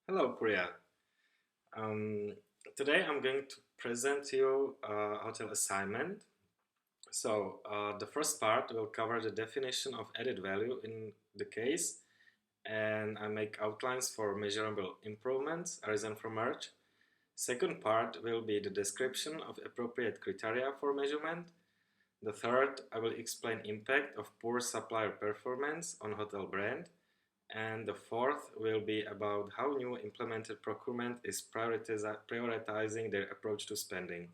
Hello, Pouria. Um, Today I'm going to present you a hotel assignment. The first part will cover the definition of added value in the case, and I make outlines for measurable improvements arisen from merge. Second part will be the description of appropriate criteria for measurement. The third, I will explain impact of poor supplier performance on hotel brand. And the fourth will be about how new implemented procurement is prioritizing their approach to spending.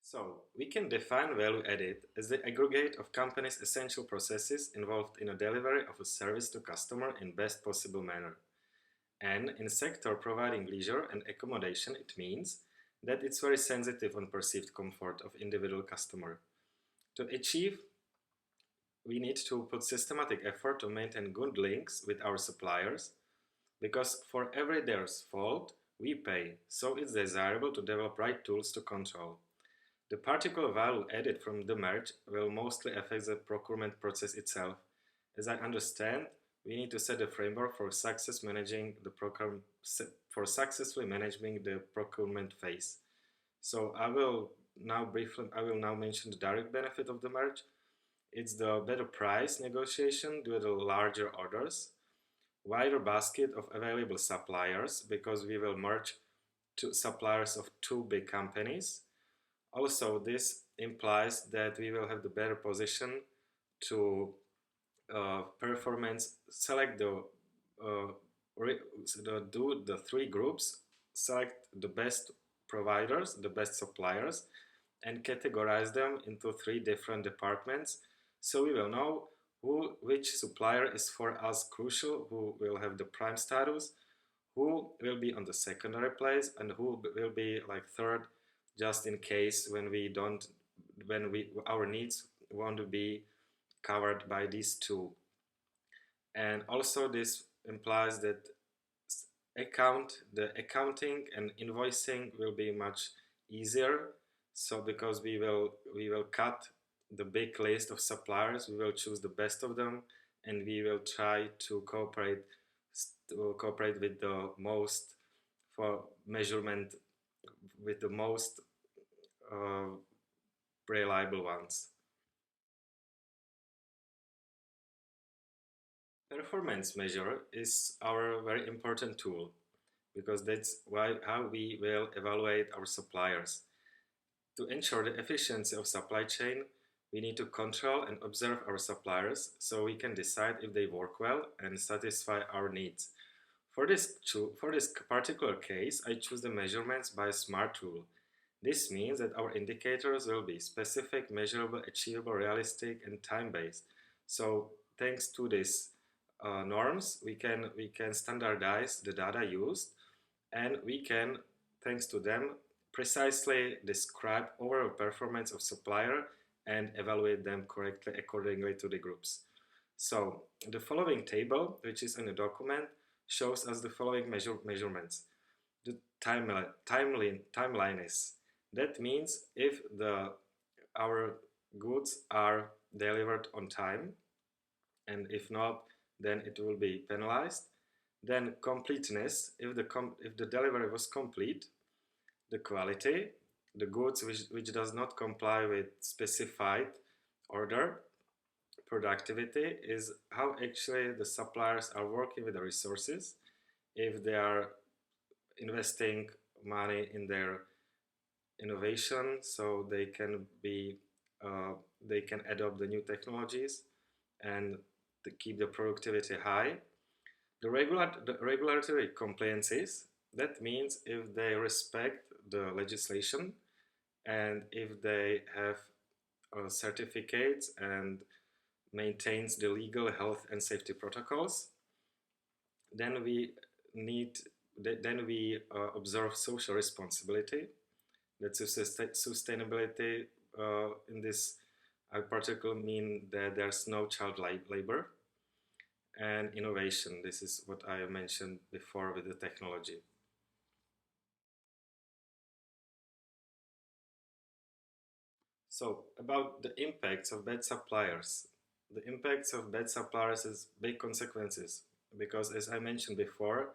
So, we can define value added as the aggregate of companies' essential processes involved in a delivery of a service to customer in best possible manner. And in sector providing leisure and accommodation, it means that it's very sensitive on perceived comfort of individual customer. To achieve we need to put systematic effort to maintain good links with our suppliers because for every there's fault, we pay, so it's desirable to develop right tools to control. The particular value added from the merge will mostly affect the procurement process itself. As I understand, we need to set a framework for successfully managing the procurement phase. So I will now mention the direct benefit of the merge. It's the better price negotiation due to larger orders, wider basket of available suppliers because we will merge two suppliers of two big companies. Also, this implies that we will have the better position to performance select uh, do the three groups, select the best providers, the best suppliers, and categorize them into three different departments so we will know which supplier is for us crucial, who will have the prime status, who will be on the secondary place, and who will be like third, just in case when we our needs won't be covered by these two. And also this implies that the accounting and invoicing will be much easier. So because we will cut the big list of suppliers, we will choose the best of them, and we will try to cooperate with the most for measurement with the most uh, reliable ones. Performance measure is our very important tool because that's how we will evaluate our suppliers. To ensure the efficiency of supply chain, we need to control and observe our suppliers so we can decide if they work well and satisfy our needs. For this particular case, I choose the measurements by SMART tool. This means that our indicators will be specific, measurable, achievable, realistic, and time-based. So thanks to these norms, we can standardize the data used, and we can, thanks to them, precisely describe overall performance of supplier and evaluate them correctly accordingly to the groups. So the following table, which is in the document, shows us the following measurements. The timeline is. That means if our goods are delivered on time, and if not, then it will be penalized. Then completeness, if the delivery was complete. The quality, the goods which does not comply with specified order. Productivity is how actually the suppliers are working with the resources, if they are investing money in their innovation so they can adopt the new technologies and to keep the productivity high. The regulatory compliances, that means if they respect the legislation and if they have certificates and maintains the legal health and safety protocols. Then we need then we observe social responsibility. That's sustainability in this I particularly mean that there's no child labor and innovation. This is what I mentioned before with the technology. So about the impacts of bad suppliers. The impacts of bad suppliers is big consequences because, as I mentioned before,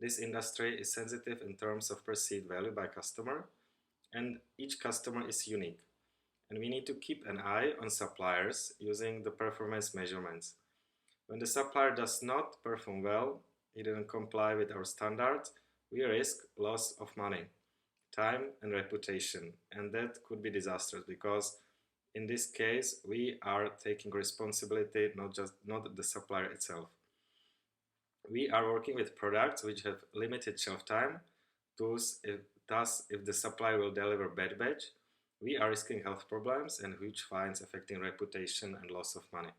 this industry is sensitive in terms of perceived value by customer, and each customer is unique. And we need to keep an eye on suppliers using the performance measurements. When the supplier does not perform well, he didn't comply with our standards, we risk loss of money, time, and reputation. And that could be disastrous because in this case we are taking responsibility, not the supplier itself. We are working with products which have limited shelf time. Thus, if the supplier will deliver bad batch, we are risking health problems and huge fines affecting reputation and loss of money.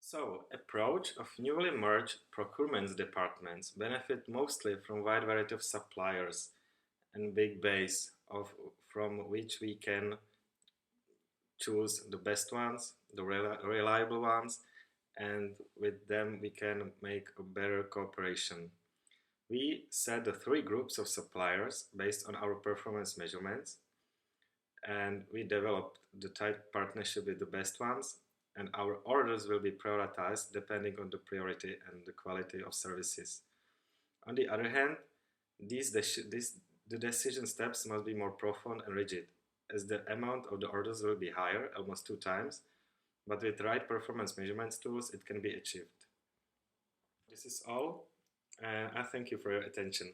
So, approach of newly merged procurement departments benefit mostly from wide variety of suppliers and big base of from which we can choose the best ones, the reliable ones, and with them we can make a better cooperation. We set the three groups of suppliers based on our performance measurements, and we developed the tight partnership with the best ones, and our orders will be prioritized depending on the priority and the quality of services. On the other hand, the decision steps must be more profound and rigid, as the amount of the orders will be higher, almost two times, but with right performance measurements tools, it can be achieved. This is all. I thank you for your attention.